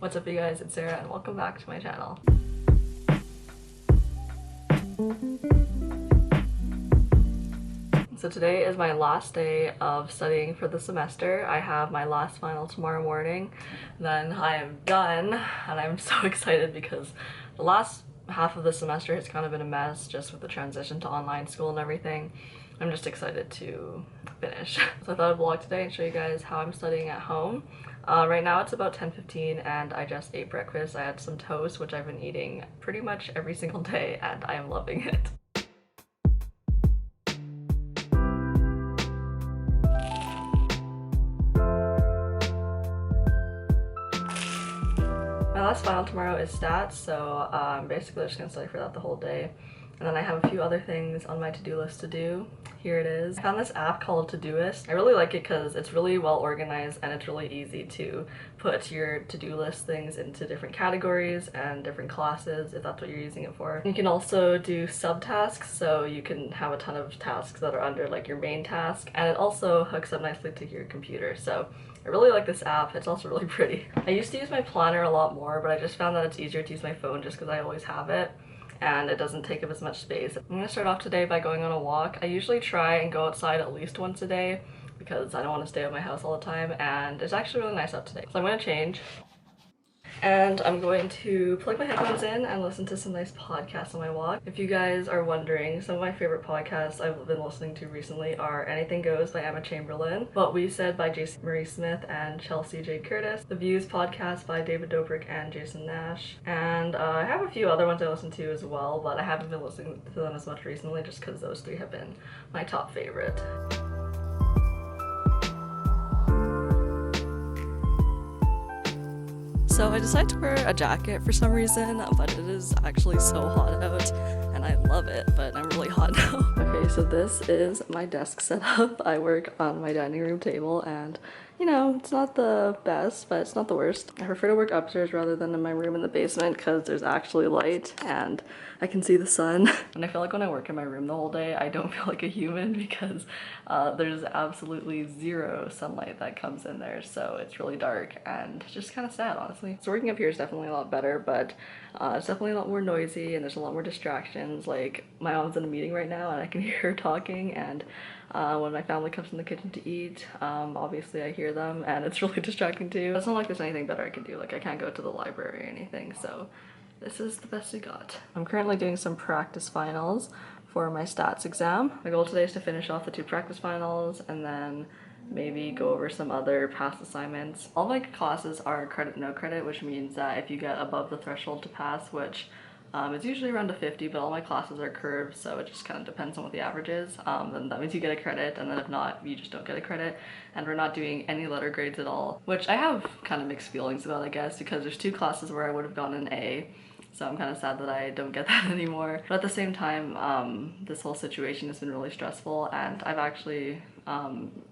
What's up you guys, it's Sarah and welcome back to my channel. So today is my last day of studying for the semester. I have my last final tomorrow morning, then I am done and I'm so excited because the last half of the semester has kind of been a mess just with the transition to online school and everything. I'm just excited to finish. So I thought I'd vlog today and show you guys how I'm studying at home. Right now it's about 10:15 and I just ate breakfast. I had some toast, which I've been eating pretty much every single day and I am loving it. My last final tomorrow is stats, so I'm basically just gonna study for that the whole day. And then I have a few other things on my to-do list to do. Here it is. I found this app called Todoist. I really like it because it's really well organized and it's really easy to put your to-do list things into different categories and different classes if that's what you're using it for. You can also do subtasks, so you can have a ton of tasks that are under like your main task, and it also hooks up nicely to your computer. So I really like this app. It's also really pretty. I used to use my planner a lot more, but I just found that it's easier to use my phone just because I always have it and it doesn't take up as much space. I'm gonna start off today by going on a walk. I usually try and go outside at least once a day because I don't want to stay at my house all the time, and it's actually really nice out today. So I'm gonna change. And I'm going to plug my headphones in and listen to some nice podcasts on my walk. If you guys are wondering, some of my favorite podcasts I've been listening to recently are Anything Goes by Emma Chamberlain, What We Said by Jason Marie Smith and Chelsea J. Curtis, The Views podcast by David Dobrik and Jason Nash, and I have a few other ones I listen to as well, but I haven't been listening to them as much recently just because those three have been my top favorite. So I decided to wear a jacket for some reason, but it is actually so hot out and I love it, but I'm really hot now. Okay, so this is my desk setup. I work on my dining room table and you know, it's not the best, but it's not the worst. I prefer to work upstairs rather than in my room in the basement because there's actually light and I can see the sun. And I feel like when I work in my room the whole day, I don't feel like a human because there's absolutely zero sunlight that comes in there. So it's really dark and just kind of sad, honestly. So working up here is definitely a lot better, but it's definitely a lot more noisy and there's a lot more distractions. Like my mom's in a meeting right now and I can hear her talking, and when my family comes in the kitchen to eat, obviously I hear them and it's really distracting too. It's not like there's anything better I can do. Like I can't go to the library or anything, so this is the best we got. I'm currently doing some practice finals for my stats exam. My goal today is to finish off the 2 practice finals and then maybe go over some other past assignments. All my classes are credit no credit, which means that if you get above the threshold to pass, which it's usually around a 50, but all my classes are curved, so it just kind of depends on what the average is. Then that means you get a credit, and then if not, you just don't get a credit. And we're not doing any letter grades at all, which I have kind of mixed feelings about, I guess, because there's 2 classes where I would have gotten an A, so I'm kind of sad that I don't get that anymore. But at the same time, this whole situation has been really stressful, and I've actually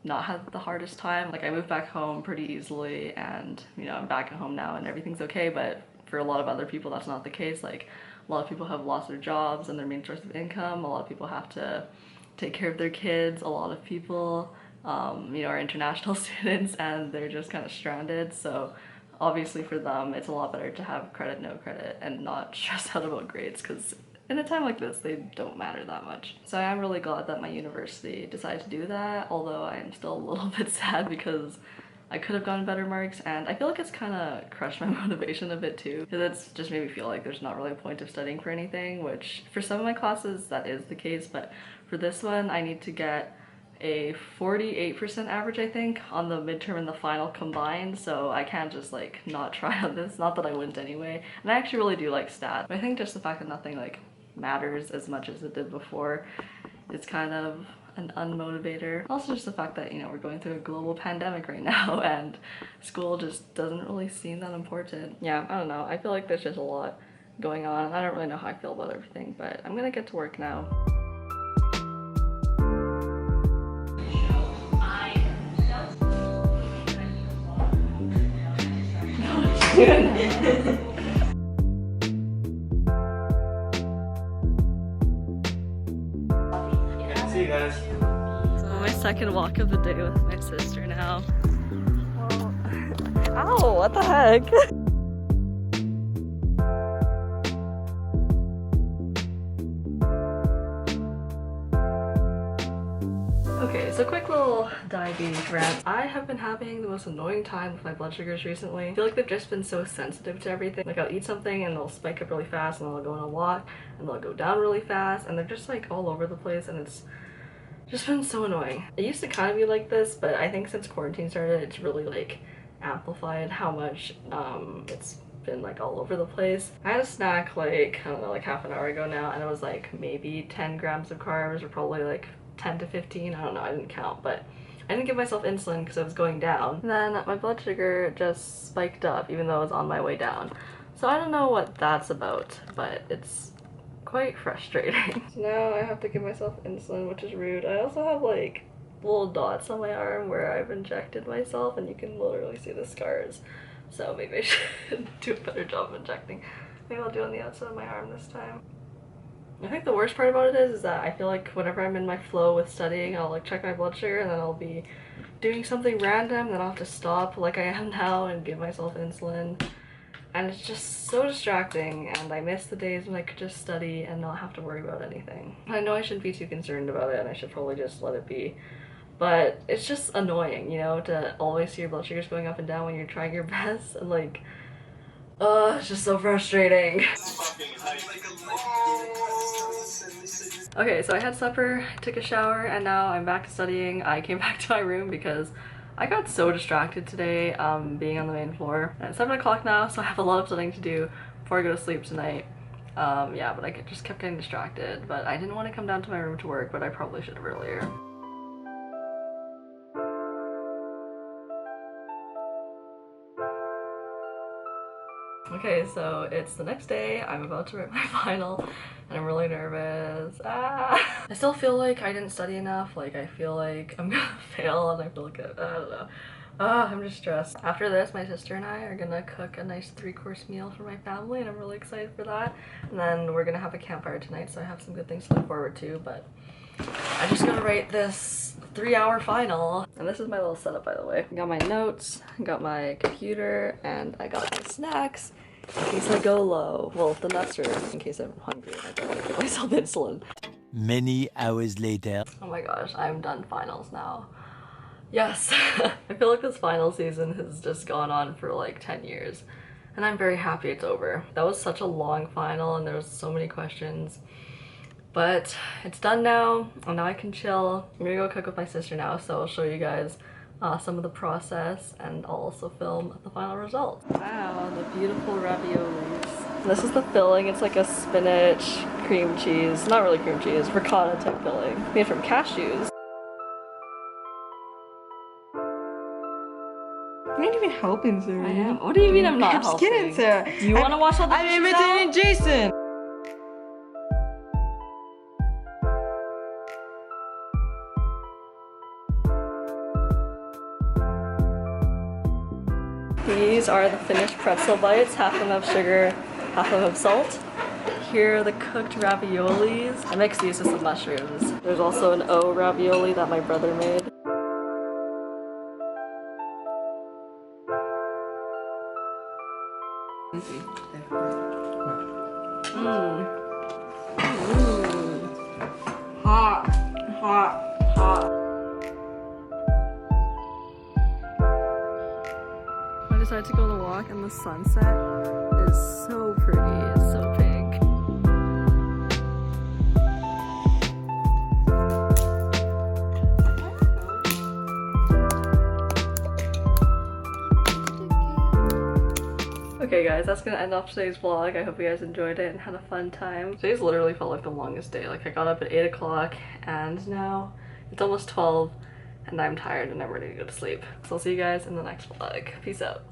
not had the hardest time. Like I moved back home pretty easily, and you know, I'm back at home now and everything's okay, but for a lot of other people that's not the case. Like a lot of people have lost their jobs and their main source of income. A lot of people have to take care of their kids. A lot of people you know, are international students and they're just kind of stranded. So obviously for them it's a lot better to have credit no credit and not stress out about grades, because in a time like this they don't matter that much. So I am really glad that my university decided to do that, although I am still a little bit sad because I could have gotten better marks, and I feel like it's kind of crushed my motivation a bit too, because it's just made me feel like there's not really a point of studying for anything, which for some of my classes that is the case, but for this one I need to get a 48% average, I think, on the midterm and the final combined, so I can't just like not try on this. Not that I wouldn't anyway, and I actually really do like stat, but I think just the fact that nothing like matters as much as it did before, it's kind of an unmotivator. Also just the fact that, you know, we're going through a global pandemic right now and school just doesn't really seem that important. Yeah, I don't know. I feel like there's just a lot going on. I don't really know how I feel about everything, but I'm gonna get to work now. See you guys. So my second walk of the day with my sister now. Ow, what the heck? So quick little diabetes rant. I have been having the most annoying time with my blood sugars recently. I feel like they've just been so sensitive to everything. Like I'll eat something and they'll spike up really fast, and then I'll go on a walk and they'll go down really fast, and they're just like all over the place, and it's just been so annoying. It used to kind of be like this, but I think since quarantine started, it's really like amplified how much it's been like all over the place. I had a snack like, I don't know, like half an hour ago now, and it was like maybe 10 grams of carbs, or probably like 10 to 15, I don't know, I didn't count, but I didn't give myself insulin because I was going down. And then my blood sugar just spiked up even though I was on my way down. So I don't know what that's about, but it's quite frustrating. So now I have to give myself insulin, which is rude. I also have like little dots on my arm where I've injected myself, and you can literally see the scars. So maybe I should do a better job of injecting. Maybe I'll do it on the outside of my arm this time. I think the worst part about it is that I feel like whenever I'm in my flow with studying, I'll like check my blood sugar and then I'll be doing something random, then I'll have to stop like I am now and give myself insulin. And it's just so distracting, and I miss the days when I could just study and not have to worry about anything. I know I shouldn't be too concerned about it and I should probably just let it be. But it's just annoying, you know, to always see your blood sugars going up and down when you're trying your best, and like, it's just so frustrating. Okay, so I had supper, took a shower, and now I'm back to studying. I came back to my room because I got so distracted today being on the main floor. And it's 7 o'clock now, so I have a lot of studying to do before I go to sleep tonight. Yeah, but I just kept getting distracted. But I didn't want to come down to my room to work, but I probably should have earlier. Okay, so it's the next day. I'm about to write my final, and I'm really nervous. I still feel like I didn't study enough. Like, I feel like I'm gonna fail, and I feel like I don't know. I'm just stressed. After this, my sister and I are gonna cook a nice 3-course meal for my family, and I'm really excited for that. And then we're gonna have a campfire tonight, so I have some good things to look forward to, but I just gotta write this 3-hour final. And this is my little setup, by the way. I got my notes, got my computer, and I got my snacks in case I go low. Well, the nuts are in case I'm hungry and I don't want to give myself insulin. Many hours later. Oh my gosh, I'm done finals now. Yes. I feel like this final season has just gone on for like 10 years. And I'm very happy it's over. That was such a long final, and there was so many questions. But it's done now, and now I can chill. I'm gonna go cook with my sister now, so I'll show you guys some of the process, and I'll also film the final result. Wow, the beautiful raviolis. This is the filling. It's like a spinach, cream cheese, not really cream cheese, ricotta type filling, made from cashews. You're not even helping, Sarah. I am. What do you mean I'm not helping? Just kidding, Sarah. Do you want to wash all the dishes I'm imitating Jason. These are the finished pretzel bites. Half of them have sugar, half of them have salt. Here are the cooked raviolis. I mixed these with some mushrooms. There's also an O ravioli that my brother made. Hot, hot, hot. I decided to go on a walk, and the sunset is so pretty. It's so pink. Okay guys, that's gonna end off today's vlog. I hope you guys enjoyed it and had a fun time. Today's literally felt like the longest day. Like, I got up at 8 o'clock and now it's almost 12 and I'm tired and I'm ready to go to sleep. So I'll see you guys in the next vlog. Peace out.